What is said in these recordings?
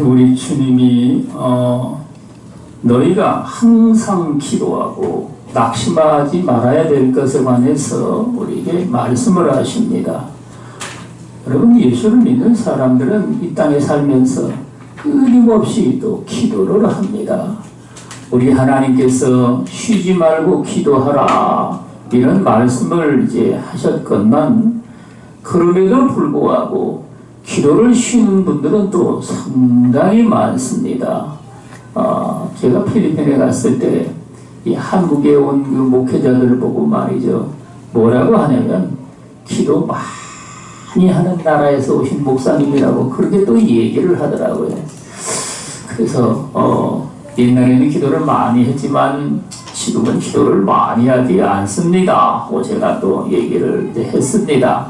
우리 주님이 너희가 항상 기도하고 낙심하지 말아야 될 것에 관해서 우리에게 말씀을 하십니다. 여러분, 예수를 믿는 사람들은 이 땅에 살면서 끊임없이 또 기도를 합니다. 우리 하나님께서 쉬지 말고 기도하라 이런 말씀을 이제 하셨건만, 그럼에도 불구하고 기도를 쉬는 분들은 또 상당히 많습니다. 제가 필리핀에 갔을 때 이 한국에 온 그 목회자들을 보고 말이죠, 뭐라고 하냐면 기도 많이 하는 나라에서 오신 목사님이라고 그렇게 또 얘기를 하더라고요. 그래서 옛날에는 기도를 많이 했지만 지금은 기도를 많이 하지 않습니다 하고 제가 또 얘기를 했습니다.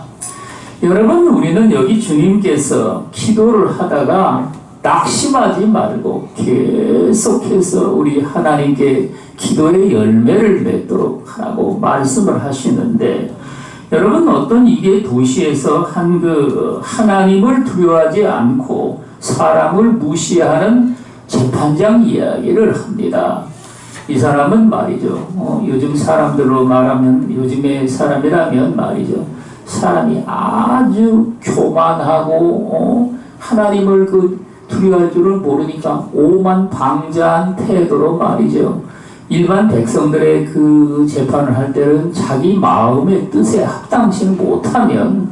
여러분, 우리는 여기 주님께서 기도를 하다가 낙심하지 말고 계속해서 우리 하나님께 기도의 열매를 맺도록 하라고 말씀을 하시는데, 여러분, 어떤 이게 도시에서 하나님을 두려워하지 않고 사람을 무시하는 재판장 이야기를 합니다. 이 사람은 말이죠, 요즘 사람들로 말하면, 요즘의 사람이라면 말이죠, 사람이 아주 교만하고 하나님을 두려워할 줄을 모르니까 오만방자한 태도로 말이죠, 일반 백성들의 그 재판을 할 때는 자기 마음의 뜻에 합당치 못하면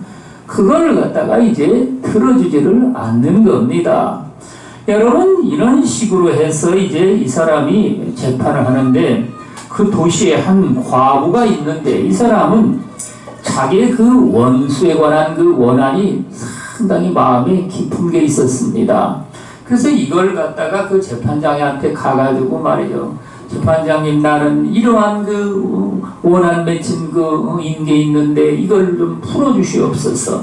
그걸 갖다가 이제 들어주지를 않는 겁니다. 여러분, 이런 식으로 해서 이제 이 사람이 재판을 하는데, 그 도시에 한 과부가 있는데, 이 사람은 자기의 그 원수에 관한 그 원한이 상당히 마음에 깊은 게 있었습니다. 그래서 이걸 갖다가 그 재판장한테 가가지고 말이죠, 재판장님, 나는 이러한 그 원한 맺힌 그 인게 있는데 이걸 좀 풀어주시옵소서.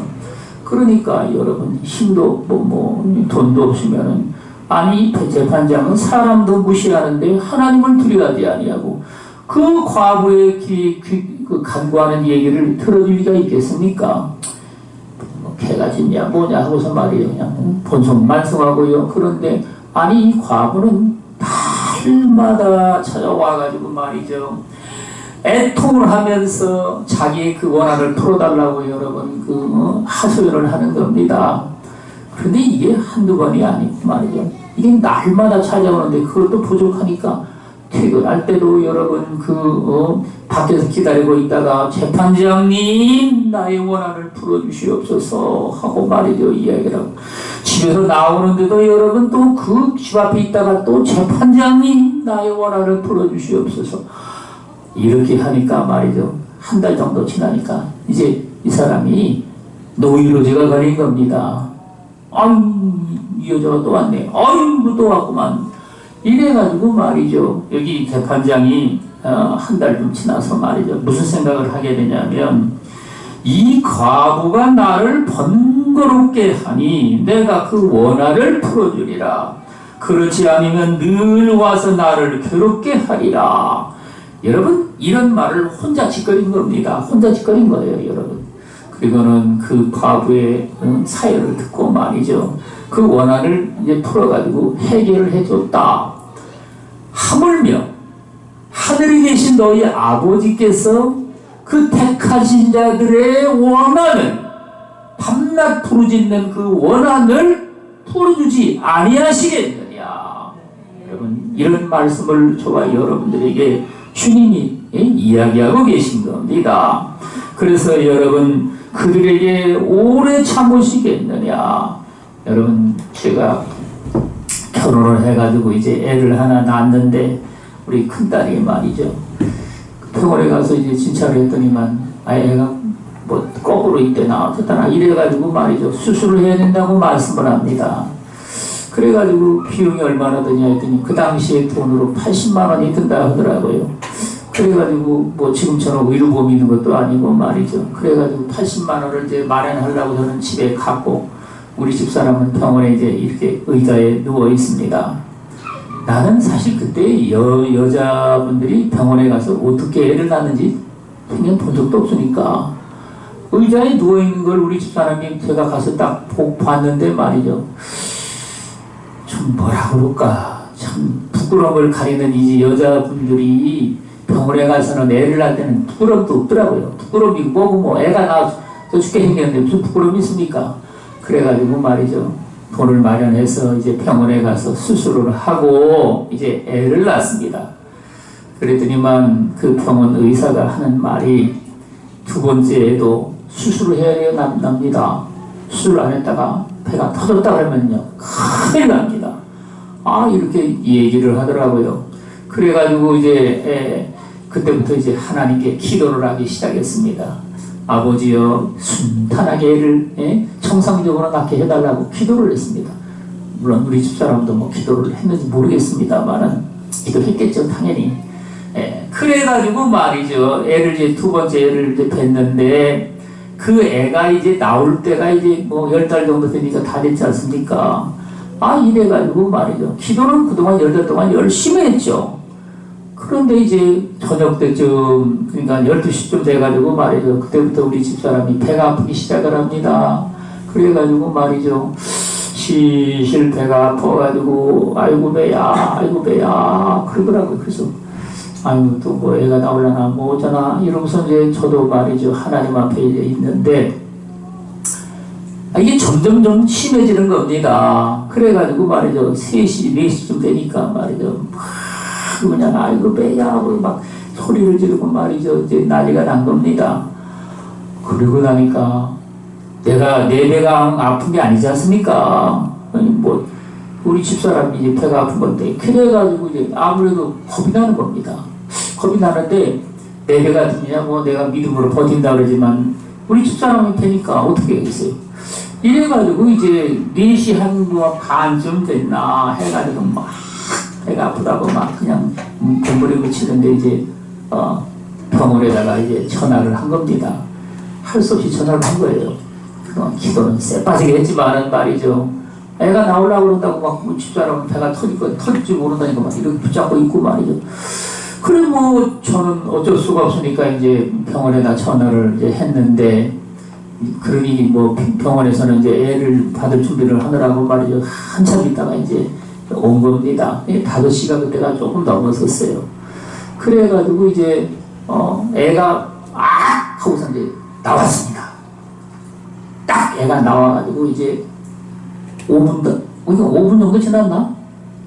그러니까 여러분, 힘도 돈도 없으면은, 아니 재판장은 사람도 무시하는데 하나님을 두려워하지 아니하고 그 과부의 그 간구하는 얘기를 들어줄 리가 있겠습니까? 개가 짖냐 뭐냐 하고서 말이에요, 그냥 본성만성하고요. 그런데 아니 이 과부는 날마다 찾아와가지고 말이죠, 애통을 하면서 자기의 그 원한을 풀어달라고 여러분 하소연을 하는 겁니다. 그런데 이게 한두 번이 아니고 말이죠, 이게 날마다 찾아오는데 그것도 부족하니까 퇴근할 때도 여러분 밖에서 기다리고 있다가 재판장님, 나의 원한을 풀어주시옵소서 하고 말이죠, 이야기를 하고, 집에서 나오는데도 여러분 또 그 집 앞에 있다가 또 재판장님, 나의 원한을 풀어주시옵소서 이렇게 하니까 말이죠, 한 달 정도 지나니까 이제 이 사람이 노이로제가 걸린 겁니다. 아유, 이 여자가 또 왔네, 아유 또 왔구만, 이래가지고 말이죠, 여기 재판장이 한 달 좀 지나서 말이죠, 무슨 생각을 하게 되냐면, 이 과부가 나를 번거롭게 하니 내가 그 원한을 풀어주리라. 그렇지 않으면 늘 와서 나를 괴롭게 하리라. 여러분, 이런 말을 혼자 짓거린 겁니다. 혼자 짓거린 거예요, 여러분. 그리고는 그 과부의 사연을 듣고 말이죠, 그 원한을 이제 풀어가지고 해결을 해줬다. 하물며 하늘에 계신 너희 아버지께서 그 택하신 자들의 원한을, 밤낮 부르짖는 그 원한을 풀어주지 아니하시겠느냐. 여러분, 이런 말씀을 저와 여러분들에게 주님이 이야기하고 계신 겁니다. 그래서 여러분, 그들에게 오래 참으시겠느냐. 여러분, 제가 결혼을 해가지고 이제 애를 하나 낳았는데, 우리 큰딸이 말이죠, 병원에 가서 이제 진찰을 했더니만 애가 거꾸로 이때 나왔었다나 이래가지고 말이죠, 수술을 해야 된다고 말씀을 합니다. 그래가지고 비용이 얼마나 드냐 했더니 그 당시에 돈으로 80만 원이 든다 하더라고요. 그래가지고 지금처럼 의료보험이 있는 것도 아니고 말이죠, 그래가지고 80만 원을 이제 마련하려고 저는 집에 갔고, 우리 집사람은 병원에 이제 이렇게 의자에 누워 있습니다. 나는 사실 그때 여자분들이 병원에 가서 어떻게 애를 낳는지 그냥 본 적도 없으니까 의자에 누워있는 걸 우리 집사람이 제가 가서 딱 봤는데 말이죠, 참 뭐라 그럴까, 참 부끄러움을 가리는 이 여자분들이 병원에 가서는 애를 낳을 때는 부끄러움도 없더라고요. 부끄러움이 뭐고 뭐 애가 낳아서 죽게 생겼는데 무슨 부끄러움이 있습니까? 그래가지고 말이죠, 돈을 마련해서 이제 병원에 가서 수술을 하고 이제 애를 낳습니다. 그랬더니만 그 병원 의사가 하는 말이 두 번째에도 수술을 해야 납니다. 수술 안 했다가 배가 터졌다 그러면요 큰일 납니다. 이렇게 얘기를 하더라고요. 그래가지고 이제 그때부터 이제 하나님께 기도를 하기 시작했습니다. 아버지여, 순탄하게 애를 정상적으로 낳게 해달라고 기도를 했습니다. 물론 우리 집사람도 뭐 기도를 했는지 모르겠습니다만은 기도했겠죠, 당연히. 그래가지고 말이죠, 애를 이제 두 번째 애를 이제 뵀는데 그 애가 이제 나올 때가 이제 뭐 10달 정도 되니까 다 됐지 않습니까? 이래가지고 말이죠, 기도는 그동안 10달 동안 열심히 했죠. 그런데 이제 저녁 때쯤, 그러니까 12시쯤 돼가지고 말이죠, 그때부터 우리 집사람이 배가 아프기 시작을 합니다. 그래가지고 말이죠, 실실 배가 아파가지고 아이고 배야 그러더라고요. 그래서 아이고 또 뭐 애가 나오려나 뭐 어쩌나 이러면서 이제 저도 말이죠, 하나님 앞에 이제 있는데 이게 점점 좀 심해지는 겁니다. 그래가지고 말이죠, 3시, 4시쯤 되니까 말이죠, 그냥 아이고 배야 하고 막 소리를 지르고 말이죠, 이제 난리가 난 겁니다. 그러고 나니까 내 배가 아픈 게 아니지 않습니까? 아니 뭐 우리 집사람이 이제 배가 아픈 건데, 그래가지고 이제 아무래도 겁이 나는 겁니다. 겁이 나는데 내 배가 아프냐, 뭐 내가 믿음으로 버틴다 그러지만 우리 집사람이 배니까 어떻게 하겠어요? 이래가지고 이제 4시 반쯤 됐나 해가지고 막 배가 아프다고 막 그냥 몸부림을 치는데 이제 병원에다가 이제 전화를 한 겁니다. 할 수 없이 전화를 한 거예요. 그동안 기도는 쎄 빠지게 했지만은 말이죠, 애가 나오려고 그런다고 막 집사람 배가 터질지 모른다니까 막 이렇게 붙잡고 있고 말이죠. 그래 뭐 저는 어쩔 수가 없으니까 이제 병원에다 전화를 이제 했는데, 그러니 뭐 병원에서는 이제 애를 받을 준비를 하느라고 말이죠, 한참 있다가 이제 온 겁니다. 5시가 그때가 조금 넘었었어요. 그래가지고 이제 애가 하고서 이제 나왔습니다. 딱 애가 나와가지고 이제 5분 정도 지났나?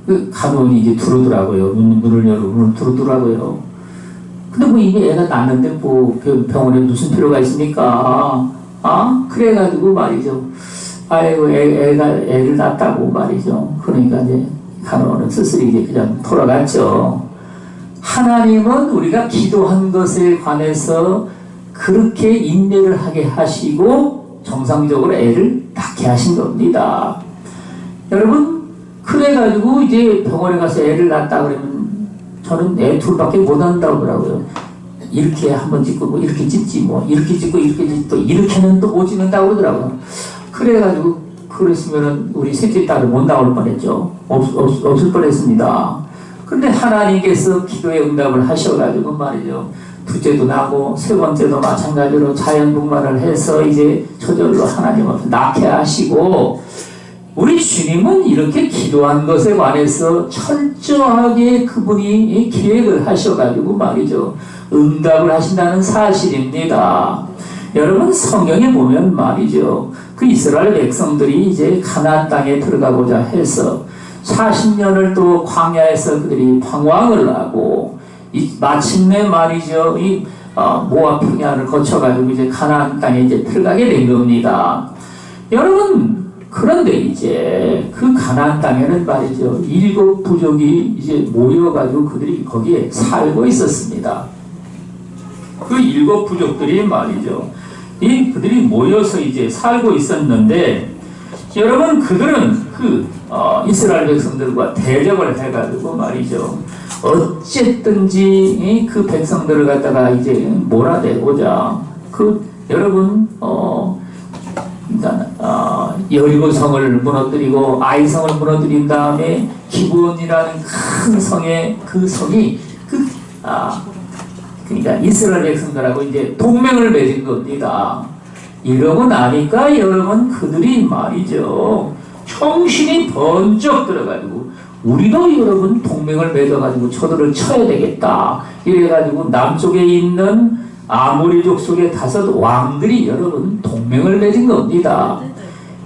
그 간호원이 이제 들어오더라고요. 문을 열고 문을 들어오더라고요. 근데 뭐 이게 애가 낳는데 뭐 병원에 무슨 필요가 있습니까? 그래가지고 말이죠, 아이고 애를 낳았다고 말이죠. 그러니까 이제 간호원은 스스로 이제 그냥 돌아갔죠. 하나님은 우리가 기도한 것에 관해서 그렇게 인내를 하게 하시고 정상적으로 애를 낳게 하신 겁니다. 여러분, 그래가지고 이제 병원에 가서 애를 낳았다 그러면 저는 애 둘밖에 못 한다고 그러더라고요. 이렇게 한번 찍고 뭐 이렇게 찍지 뭐 이렇게 찍고 이렇게 찍고 이렇게는 또 못 찍는다고 그러더라고요. 그래가지고 그랬으면은 우리 셋째 딸은 못 나올 뻔했죠. 없을 뻔했습니다. 그런데 하나님께서 기도의 응답을 하셔가지고 말이죠, 둘째도 나고 세 번째도 마찬가지로 자연분만을 해서 이제 저절로 하나님 앞에 낳게 하시고, 우리 주님은 이렇게 기도한 것에 관해서 철저하게 그분이 계획을 하셔가지고 말이죠, 응답을 하신다는 사실입니다. 여러분, 성경에 보면 말이죠, 그 이스라엘 백성들이 이제 가나안 땅에 들어가고자 해서 40년을 또 광야에서 그들이 방황을 하고 마침내 말이죠, 이 모압 평야를 거쳐가지고 이제 가나안 땅에 이제 들어가게 된 겁니다. 여러분, 그런데 이제 그 가나안 땅에는 말이죠, 7 부족이 이제 모여가지고 그들이 거기에 살고 있었습니다. 그 7 부족들이 말이죠, 그들이 모여서 이제 살고 있었는데, 여러분, 그들은 그 이스라엘 백성들과 대적을 해가지고 말이죠, 어쨌든지 그 백성들을 갖다가 이제 몰아내고자 여러분 여리고성을 무너뜨리고 아이성을 무너뜨린 다음에 기브온이라는 큰 성의 그 성이 그러니까 이스라엘 백성들하고 이제 동맹을 맺은 겁니다. 이러고 나니까 여러분, 그들이 말이죠, 정신이 번쩍 들어가지고 우리도 여러분 동맹을 맺어가지고 저들을 쳐야 되겠다. 이래가지고 남쪽에 있는 아모리족 속의 5 왕들이 여러분 동맹을 맺은 겁니다.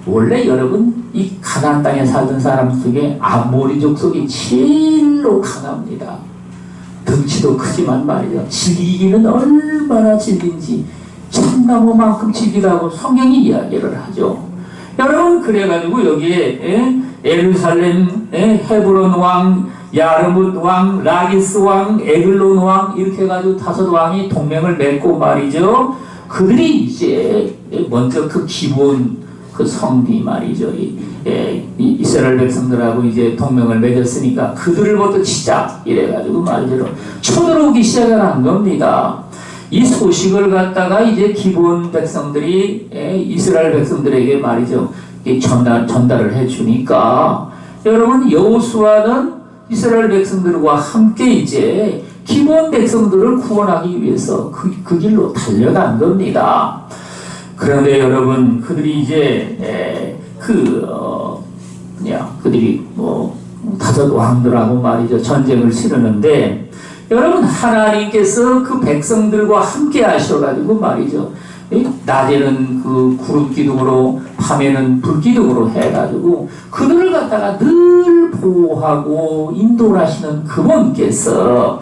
원래 여러분 이 가나안 땅에 살던 사람 속에 아모리족 속이 제일로 강합니다. 덩치도 크지만 말이죠. 질기기는 얼마나 질긴지 참나무만큼 질기다고 성경이 이야기를 하죠. 여러분 그래가지고 여기에 예루살렘 헤브론 왕, 야르뭇 왕, 라기스 왕, 에글론 왕 이렇게 해가지고 5 왕이 동맹을 맺고 말이죠. 그들이 이제 먼저 그 기본 그 성비 말이죠. 이스라엘 백성들하고 이제 동맹을 맺었으니까 그들부터 치자 이래가지고 말이죠. 쳐들어오기 시작을 한 겁니다. 이 소식을 갖다가 이제 기본 백성들이 이스라엘 백성들에게 말이죠. 전달을 해주니까 여러분 여호수아는 이스라엘 백성들과 함께 이제 기본 백성들을 구원하기 위해서 그 길로 달려간 겁니다. 그런데 여러분 그들이 이제 그들이 5 왕들하고 말이죠 전쟁을 치르는데 여러분 하나님께서 그 백성들과 함께 하셔가지고 말이죠 낮에는 그 구름 기둥으로 밤에는 불 기둥으로 해가지고 그들을 갖다가 늘 보호하고 인도를 하시는 그분께서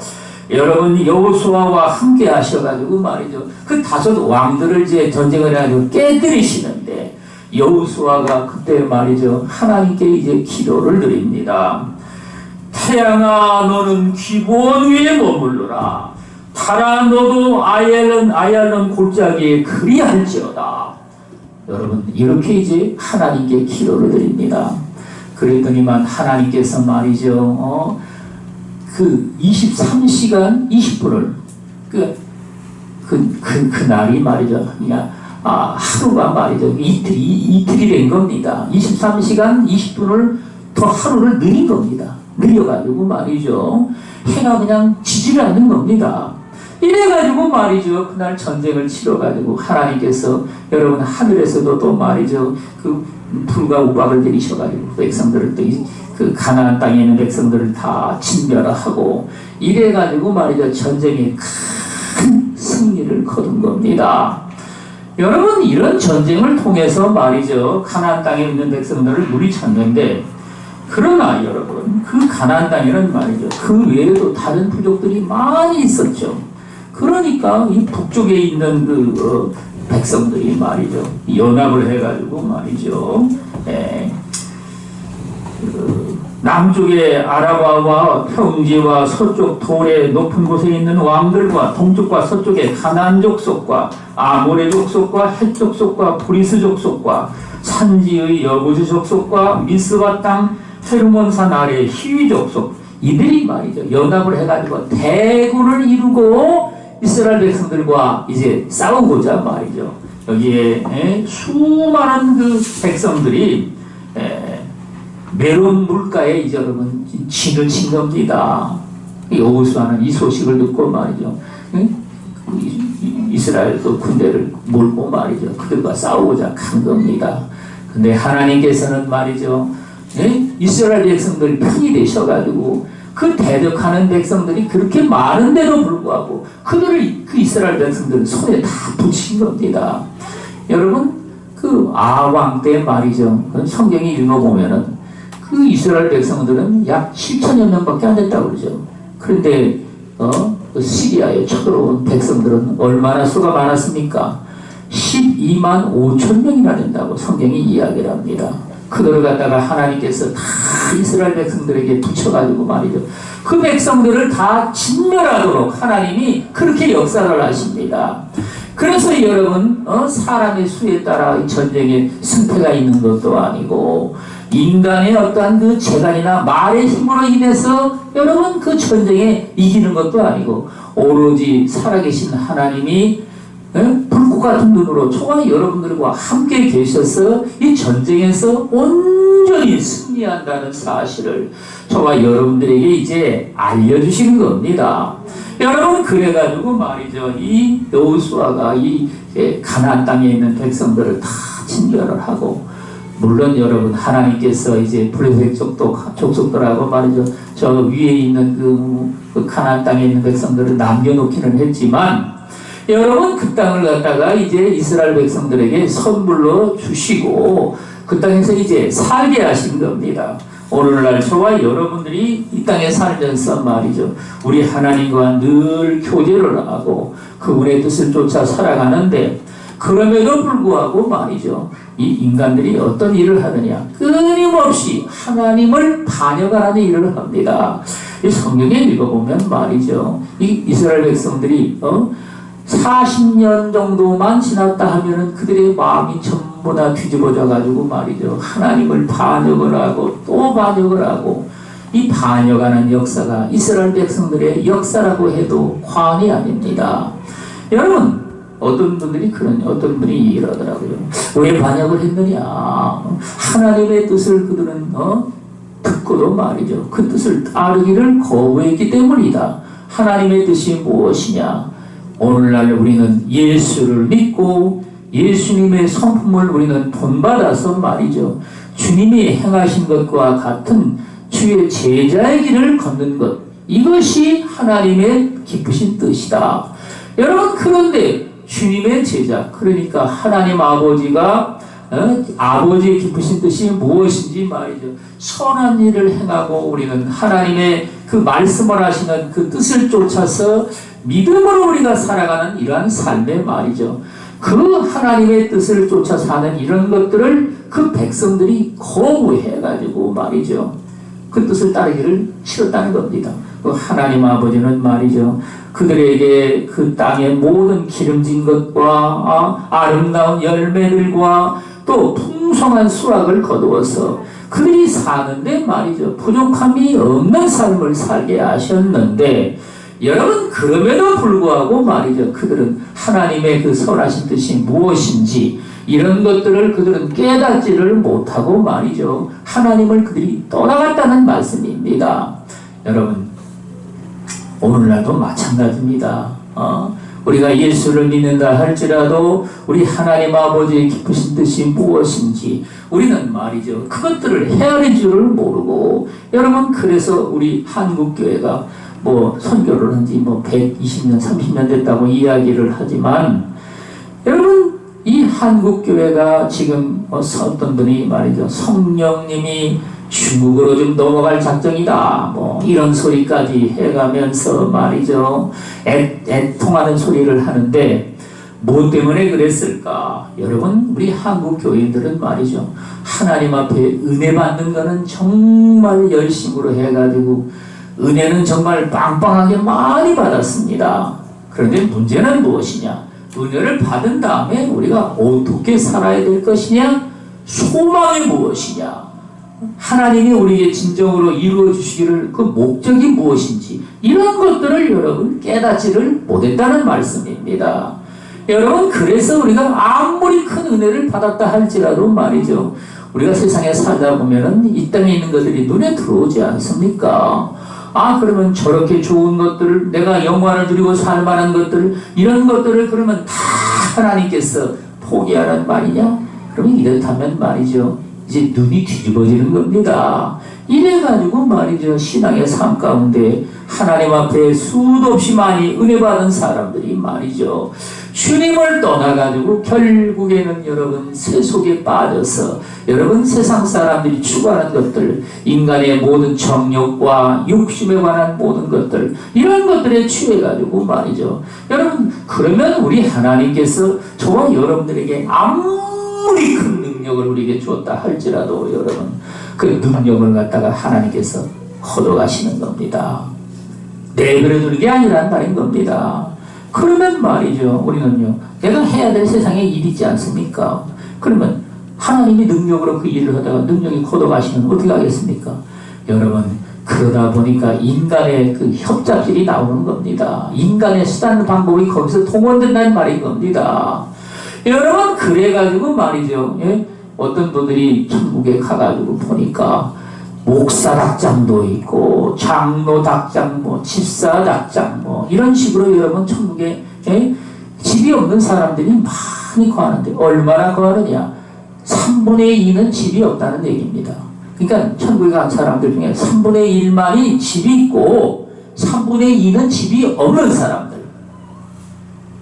여러분 여호수아와 함께 하셔가지고 말이죠 그 5 왕들을 이제 전쟁을 해가지고 깨뜨리시는데 여호수아가 그때 말이죠 하나님께 이제 기도를 드립니다. 태양아 너는 기브온 위에 머물러라. 달아 너도 아얄론 골짜기에 그리할지어다. 여러분 이렇게 이제 하나님께 기도를 드립니다. 그랬더니만 하나님께서 말이죠 그 23시간 20분을 그 날이 말이죠 그냥 하루가 말이죠 이틀이 된 겁니다. 23시간 20분을 더 하루를 느린 겁니다. 느려가지고 말이죠 해가 그냥 지지를 않는 겁니다. 이래가지고 말이죠 그날 전쟁을 치러가지고 하나님께서 여러분 하늘에서도 또 말이죠 그 불과 우박을 내리셔가지고 백성들을 또 그 가나안 땅에 있는 백성들을 다 진멸하고 이래가지고 말이죠 전쟁에 큰 승리를 거둔 겁니다. 여러분 이런 전쟁을 통해서 말이죠 가나안 땅에 있는 백성들을 물리쳤는데 그러나 여러분 그 가나안 땅에는 말이죠 그 외에도 다른 부족들이 많이 있었죠. 그러니까 이 북쪽에 있는 그 백성들이 말이죠 연합을 해가지고 말이죠 남쪽의 아라바와 평지와 서쪽 돌의 높은 곳에 있는 왕들과 동쪽과 서쪽의 가나안 족속과 아모레 족속과 헷 족속과 브리스 족속과 산지의 여부주 족속과 미스바 땅 헤르몬산 아래의 히위 족속 이들이 말이죠 연합을 해가지고 대군을 이루고 이스라엘 백성들과 이제 싸우고자 말이죠 여기에 수많은 그 백성들이 메론 물가에 이제 여러분 진을 친 겁니다. 여호수아는 이 소식을 듣고 말이죠 이스라엘 그 군대를 몰고 말이죠 그들과 싸우고자 간 겁니다. 근데 하나님께서는 말이죠 이스라엘 백성들 편이 되셔가지고 그 대적하는 백성들이 그렇게 많은데도 불구하고 그 이스라엘 백성들을 손에 다 붙인 겁니다. 여러분 그 아왕 때 말이죠 성경이 읽어보면은 그 이스라엘 백성들은 약 7천여 명밖에 안 됐다고 그러죠. 그런데 그 시리아에 쳐들어온 백성들은 얼마나 수가 많았습니까? 12만 5천 명이나 된다고 성경이 이야기를 합니다. 그들을 갖다가 하나님께서 다 이스라엘 백성들에게 붙여가지고 말이죠 그 백성들을 다 진멸하도록 하나님이 그렇게 역사를 하십니다. 그래서 여러분 사람의 수에 따라 전쟁에 승패가 있는 것도 아니고 인간의 어떠한 그 재간이나 말의 힘으로 인해서 여러분 그 전쟁에 이기는 것도 아니고 오로지 살아계신 하나님이 불꽃 같은 눈으로 저와 여러분들과 함께 계셔서 이 전쟁에서 온전히 승리한다는 사실을 저와 여러분들에게 이제 알려주시는 겁니다. 여러분 그래가지고 말이죠 이 여호수아가 이 가나안 땅에 있는 백성들을 다 진멸을 하고 물론 여러분 하나님께서 이제 블레셋 족속들하고 말이죠. 저 위에 있는 그 가나안 땅에 있는 백성들을 남겨놓기는 했지만 여러분 그 땅을 갖다가 이제 이스라엘 백성들에게 선물로 주시고 그 땅에서 이제 살게 하신 겁니다. 오늘날 저와 여러분들이 이 땅에 살면서 말이죠. 우리 하나님과 늘 교제를 하고 그분의 뜻을 쫓아 살아가는데 그럼에도 불구하고 말이죠. 이 인간들이 어떤 일을 하느냐. 끊임없이 하나님을 반역하는 일을 합니다. 이 성경에 읽어보면 말이죠. 이 이스라엘 백성들이 40년 정도만 지났다 하면은 그들의 마음이 전부 다 뒤집어져 가지고 말이죠. 하나님을 반역을 하고 또 반역을 하고 이 반역하는 역사가 이스라엘 백성들의 역사라고 해도 과언이 아닙니다. 여러분 어떤 분들이 어떤 분이 이러더라고요. 왜 반역을 했느냐? 하나님의 뜻을 그들은 듣고도 말이죠. 그 뜻을 따르기를 거부했기 때문이다. 하나님의 뜻이 무엇이냐? 오늘날 우리는 예수를 믿고 예수님의 성품을 우리는 본받아서 말이죠. 주님이 행하신 것과 같은 주의 제자의 길을 걷는 것. 이것이 하나님의 기쁘신 뜻이다. 여러분 그런데 주님의 제자 그러니까 하나님 아버지가 아버지의 기쁘신 뜻이 무엇인지 말이죠. 선한 일을 행하고 우리는 하나님의 그 말씀을 하시는 그 뜻을 쫓아서 믿음으로 우리가 살아가는 이러한 삶의 말이죠. 그 하나님의 뜻을 쫓아 사는 이런 것들을 그 백성들이 거부해가지고 말이죠. 그 뜻을 따르기를 싫었다는 겁니다. 그 하나님 아버지는 말이죠. 그들에게 그 땅의 모든 기름진 것과 아름다운 열매들과 또 풍성한 수확을 거두어서 그들이 사는데 말이죠. 부족함이 없는 삶을 살게 하셨는데 여러분 그럼에도 불구하고 말이죠. 그들은 하나님의 그 선하신 뜻이 무엇인지 이런 것들을 그들은 깨닫지를 못하고 말이죠. 하나님을 그들이 떠나갔다는 말씀입니다. 여러분 오늘날도 마찬가지입니다. 우리가 예수를 믿는다 할지라도 우리 하나님 아버지의 기쁘신 뜻이 무엇인지 우리는 말이죠. 그것들을 헤아릴 줄을 모르고 여러분 그래서 우리 한국교회가 선교를 한 지 120년 30년 됐다고 이야기를 하지만 여러분 이 한국교회가 지금 어떤 분이 말이죠. 성령님이 중국으로 좀 넘어갈 작정이다. 이런 소리까지 해가면서 말이죠. 애통하는 소리를 하는데 뭐 때문에 그랬을까? 여러분 우리 한국 교인들은 말이죠. 하나님 앞에 은혜 받는 거는 정말 열심으로 해가지고 은혜는 정말 빵빵하게 많이 받았습니다. 그런데 문제는 무엇이냐? 은혜를 받은 다음에 우리가 어떻게 살아야 될 것이냐? 소망이 무엇이냐? 하나님이 우리에게 진정으로 이루어 주시기를 그 목적이 무엇인지 이런 것들을 여러분 깨닫지를 못했다는 말씀입니다. 여러분 그래서 우리가 아무리 큰 은혜를 받았다 할지라도 말이죠. 우리가 세상에 살다 보면은 이 땅에 있는 것들이 눈에 들어오지 않습니까? 그러면 저렇게 좋은 것들을 내가 영광을 누리고 살 만한 것들 이런 것들을 그러면 다 하나님께서 포기하란 말이냐? 그러면 이렇다면 말이죠. 이제 눈이 뒤집어지는 겁니다. 이래가지고 말이죠. 신앙의 삶 가운데 하나님 앞에 수도 없이 많이 은혜 받은 사람들이 말이죠. 주님을 떠나가지고 결국에는 여러분 세속에 빠져서 여러분 세상 사람들이 추구하는 것들 인간의 모든 정욕과 욕심에 관한 모든 것들 이런 것들에 취해가지고 말이죠. 여러분 그러면 우리 하나님께서 저와 여러분들에게 아무리 큰 능력을 우리에게 주었다 할지라도 여러분 그 능력을 갖다가 하나님께서 걷어가시는 겁니다. 내버려두는 게 아니란 말인 겁니다. 그러면 말이죠. 우리는요. 내가 해야 될 세상의 일이 있지 않습니까? 그러면 하나님이 능력으로 그 일을 하다가 능력이 걷어가시면 어떻게 하겠습니까? 여러분 그러다 보니까 인간의 그 협잡질이 나오는 겁니다. 인간의 수단 방법이 거기서 동원된다는 말인 겁니다. 여러분 그래가지고 말이죠. 어떤 분들이 천국에 가가지고 보니까 목사 닭장도 있고 장로 닭장 집사 닭장 이런 식으로 여러분 천국에 집이 없는 사람들이 많이 거하는데 얼마나 거하느냐? 3분의 2는 집이 없다는 얘기입니다. 그러니까 천국에 간 사람들 중에 3분의 1만이 집이 있고 3분의 2는 집이 없는 사람들.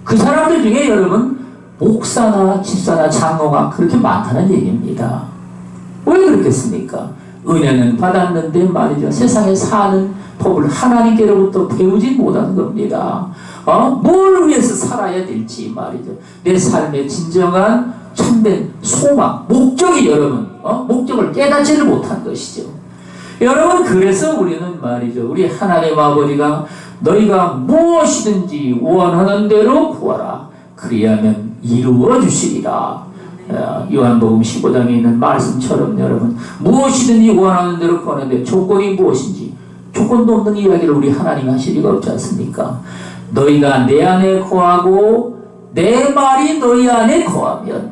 그 사람들 중에 여러분 목사나 집사나 장로가 그렇게 많다는 얘기입니다. 왜 그렇겠습니까? 은혜는 받았는데 말이죠. 세상에 사는 법을 하나님께로부터 배우지 못하는 겁니다. 뭘 위해서 살아야 될지 말이죠. 내 삶의 진정한 참된 소망, 목적이 여러분, 목적을 깨닫지를 못한 것이죠. 여러분, 그래서 우리는 말이죠. 우리 하나님 아버지가 너희가 무엇이든지 원하는 대로 구하라. 그리하면 이루어 주시리라. 요한복음 15장에 있는 말씀처럼 여러분, 무엇이든지 원하는 대로 구하는데 조건이 무엇인지 조건도 없는 이야기를 우리 하나님 하실 리가 없지 않습니까? 너희가 내 안에 거하고 내 말이 너희 안에 거하면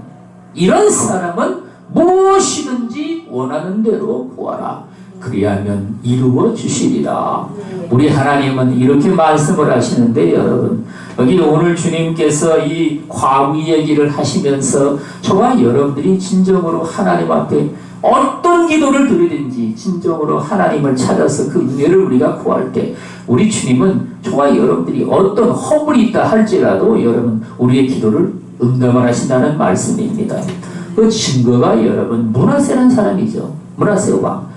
이런 사람은 무엇이든지 원하는 대로 구하라. 그리하면 이루어 주시리라. 우리 하나님은 이렇게 말씀을 하시는데 여러분, 여기 오늘 주님께서 이 과부 얘기를 하시면서 저와 여러분들이 진정으로 하나님 앞에 어떤 기도를 드리든지 진정으로 하나님을 찾아서 그 은혜를 우리가 구할 때 우리 주님은 저와 여러분들이 어떤 허물이 있다 할지라도 여러분 우리의 기도를 응답을 하신다는 말씀입니다. 그 증거가 여러분 므낫세라는 사람이죠. 므낫세 왕.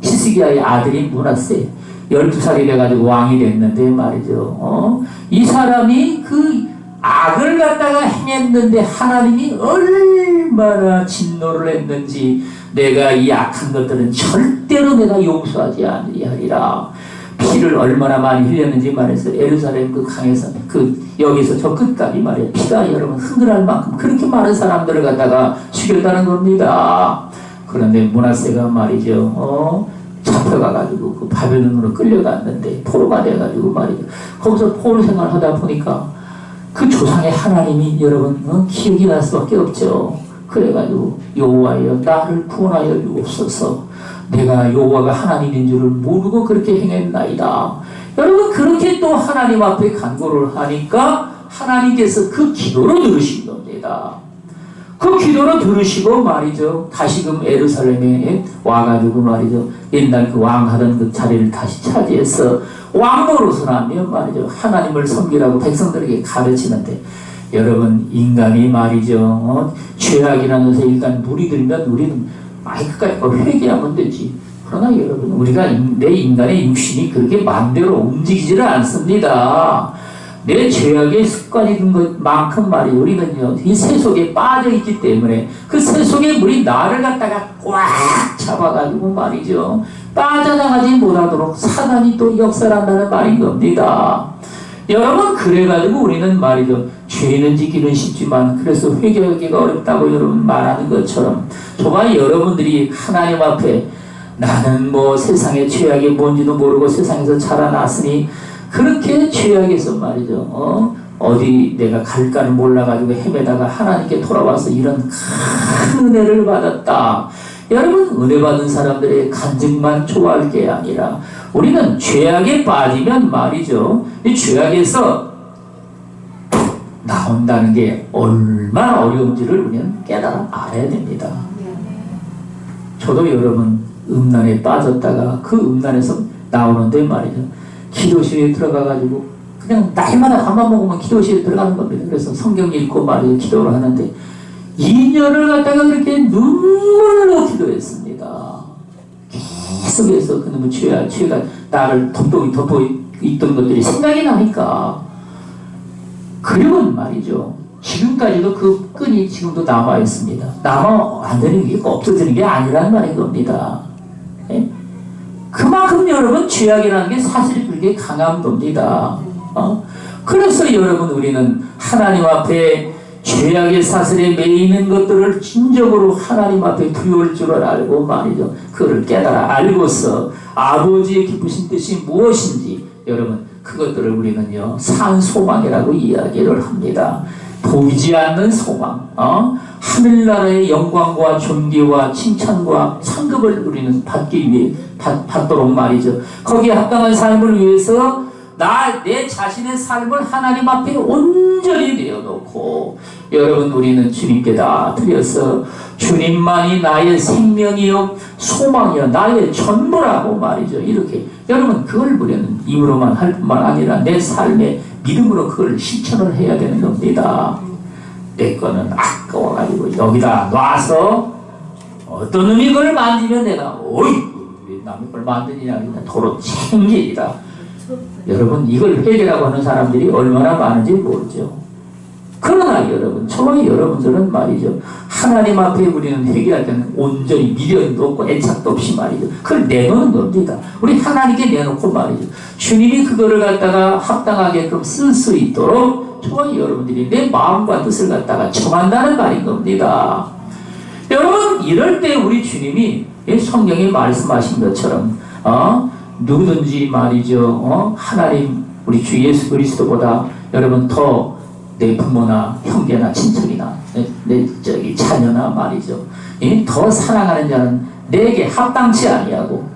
히스기야의 아들인 므낫세. 12살이 돼가지고 왕이 됐는데 말이죠. 이 사람이 그 악을 갖다가 행했는데 하나님이 얼마나 진노를 했는지 내가 이 악한 것들은 절대로 내가 용서하지 아니하리라. 피를 얼마나 많이 흘렸는지 말해서 예루살렘 그 강에서 여기서 저 끝까지 말이에요. 피가 여러분 흥건할 만큼 그렇게 많은 사람들을 갖다가 죽였다는 겁니다. 그런데 므낫세가 말이죠. 잡혀가가지고 그 바벨론으로 끌려갔는데 포로가 돼가지고 말이죠. 거기서 포로 생활을 하다 보니까 그 조상의 하나님이 여러분 기억이 날 수밖에 없죠. 그래가지고 여호와여 나를 구원하여 주옵소서. 내가 여호와가 하나님인 줄을 모르고 그렇게 행했나이다. 여러분 그렇게 또 하나님 앞에 간구를 하니까 하나님께서 그 기도를 들으신 겁니다. 그 기도를 들으시고 말이죠. 다시금 예루살렘에 와가지고 말이죠. 옛날 그 왕하던 그 자리를 다시 차지해서 왕노릇을하면 말이죠. 하나님을 섬기라고 백성들에게 가르치는데 여러분 인간이 말이죠. 죄악이라는 것에 일단 물이 들면 우리는 그까짓 거 회개하면 되지. 그러나 여러분 우리가 내 인간의 육신이 그렇게 마음대로 움직이지를 않습니다. 내 죄악의 습관이 든 것만큼 말이에요. 우리는요, 이 세속에 빠져있기 때문에 그 세속의 물이 나를 갖다가 꽉 잡아가지고 말이죠. 빠져나가지 못하도록 사단이 또 역사한다는 말인 겁니다. 여러분, 그래가지고 우리는 말이죠. 죄는 지기는 쉽지만 그래서 회개하기가 어렵다고 여러분 말하는 것처럼 저와 여러분들이 하나님 앞에 나는 뭐 세상의 죄악이 뭔지도 모르고 세상에서 자라났으니 그렇게 죄악에서 말이죠. 어디 내가 갈까를 몰라가지고 헤매다가 하나님께 돌아와서 이런 큰 은혜를 받았다. 여러분 은혜 받은 사람들의 간증만 좋아할 게 아니라 우리는 죄악에 빠지면 말이죠. 이 죄악에서 나온다는 게 얼마나 어려운지를 우리는 깨달아 알아야 됩니다. 저도 여러분 음란에 빠졌다가 그 음란에서 나오는데 말이죠. 기도실에 들어가가지고 그냥 날마다 밥만 먹으면 기도실에 들어가는 겁니다. 그래서 성경 읽고 말이에요. 기도를 하는데 2년을 갖다가 그렇게 눈물로 기도했습니다. 계속해서 그놈의 죄가 나를 덮고 있던 것들이 생각이 나니까 그리고 말이죠. 지금까지도 그 끈이 지금도 남아 있습니다. 남아 안 되는 게 없어지는 게 아니라는 말인 겁니다. 예? 그만큼 여러분 죄악이라는 게 사실 그렇게 강한 겁니다. 그래서 여러분 우리는 하나님 앞에 죄악의 사슬에 매이는 것들을 진정으로 하나님 앞에 두려울 줄을 알고 말이죠. 그걸 깨달아 알고서 아버지의 기쁘신 뜻이 무엇인지 여러분 그것들을 우리는요 산소망이라고 이야기를 합니다. 보이지 않는 소망, 하늘나라의 영광과 존귀와 칭찬과 상급을 우리는 받기 위해 받도록 말이죠. 거기에 합당한 삶을 위해서 내 자신의 삶을 하나님 앞에 온전히 내어놓고 여러분 우리는 주님께 다 드려서 주님만이 나의 생명이요 소망이요 나의 전부라고 말이죠. 이렇게 여러분 그걸 우리는 입으로만 할 뿐만 아니라 내 삶의 믿음으로 그걸 실천을 해야 되는 겁니다. 내 거는 아까워가지고 여기다 놔서 어떤 놈이 그걸 만지면 내가 어이 남의 걸 만드냐 도로 챙기리라. 여러분 이걸 회개라고 하는 사람들이 얼마나 많은지 모르죠. 그러나 여러분 저와 여러분들은 말이죠 하나님 앞에 우리는 회개할 때는 온전히 미련도 없고 애착도 없이 말이죠 그걸 내놓는 겁니다. 우리 하나님께 내놓고 말이죠 주님이 그거를 갖다가 합당하게끔 쓸 수 있도록 저와 여러분들이 내 마음과 뜻을 갖다가 정한다는 말인 겁니다. 여러분 이럴 때 우리 주님이 성경에 말씀하신 것처럼 누구든지 말이죠 하나님 우리 주 예수 그리스도보다 여러분 더 내 부모나 형제나 친척이나 내 자녀나 말이죠 더 사랑하는 자는 내게 합당치 아니하고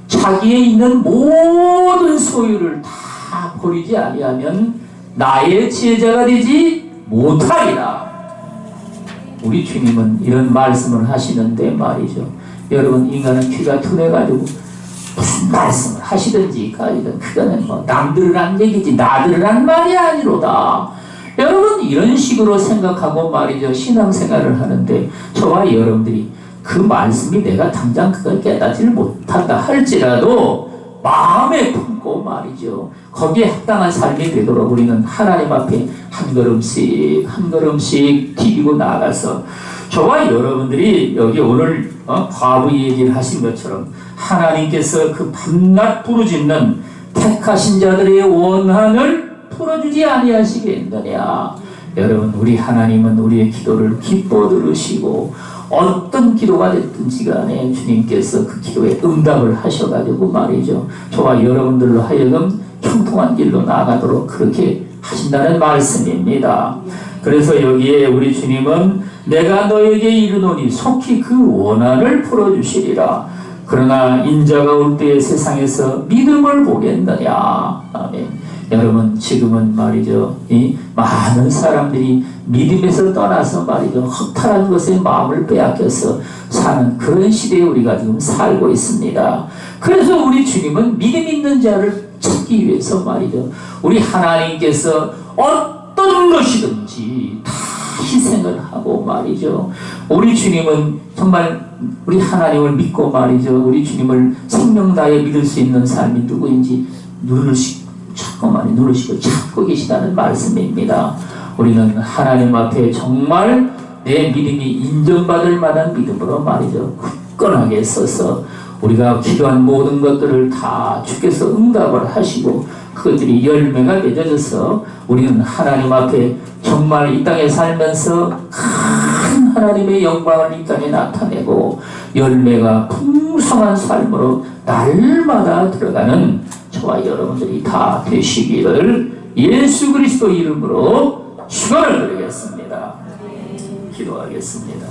자기에 있는 모든 소유를 다 버리지 아니하면 나의 제자가 되지 못하리라. 우리 주님은 이런 말씀을 하시는데 말이죠 여러분 인간은 귀가 둔해가지고 무슨 말씀을 하시든지 그거는 뭐 남들을 한 얘기지 나들을 한 말이 아니로다. 여러분 이런 식으로 생각하고 말이죠 신앙생활을 하는데 저와 여러분들이 그 말씀이 내가 당장 그걸 깨닫지를 못한다 할지라도 마음에 품고 말이죠 거기에 합당한 삶이 되도록 우리는 하나님 앞에 한 걸음씩 한 걸음씩 디디고 나아가서 저와 여러분들이 여기 오늘 과부 얘기를 하신 것처럼 하나님께서 그 밤낮 부르짖는 택하신 자들의 원한을 풀어주지 아니하시겠느냐. 여러분 우리 하나님은 우리의 기도를 기뻐 들으시고 어떤 기도가 됐든지 간에 주님께서 그 기도에 응답을 하셔가지고 말이죠 저와 여러분들로 하여금 형통한 길로 나아가도록 그렇게 하신다는 말씀입니다. 그래서 여기에 우리 주님은 내가 너에게 이르노니 속히 그 원한을 풀어주시리라. 그러나 인자가 올 때에 세상에서 믿음을 보겠느냐. 아멘. 여러분 지금은 말이죠 이 많은 사람들이 믿음에서 떠나서 말이죠 허탈한 것에 마음을 빼앗겨서 사는 그런 시대에 우리가 지금 살고 있습니다. 그래서 우리 주님은 믿음 있는 자를 찾기 위해서 말이죠 우리 하나님께서 어떤 것이든지 다 희생을 하고 말이죠 우리 주님은 정말 우리 하나님을 믿고 말이죠 우리 주님을 생명 다해 믿을 수 있는 삶이 누구인지 자꾸만 누르시고 찾고 계시다는 말씀입니다. 우리는 하나님 앞에 정말 내 믿음이 인정받을 만한 믿음으로 말이죠 굳건하게 서서 우리가 기도한 모든 것들을 다 주께서 응답을 하시고 그것들이 열매가 맺어져서 우리는 하나님 앞에 정말 이 땅에 살면서 큰 하나님의 영광을 이 땅에 나타내고 열매가 풍성한 삶으로 날마다 들어가는 저와 여러분들이 다 되시기를 예수 그리스도 이름으로 축원을 드리겠습니다. 기도하겠습니다.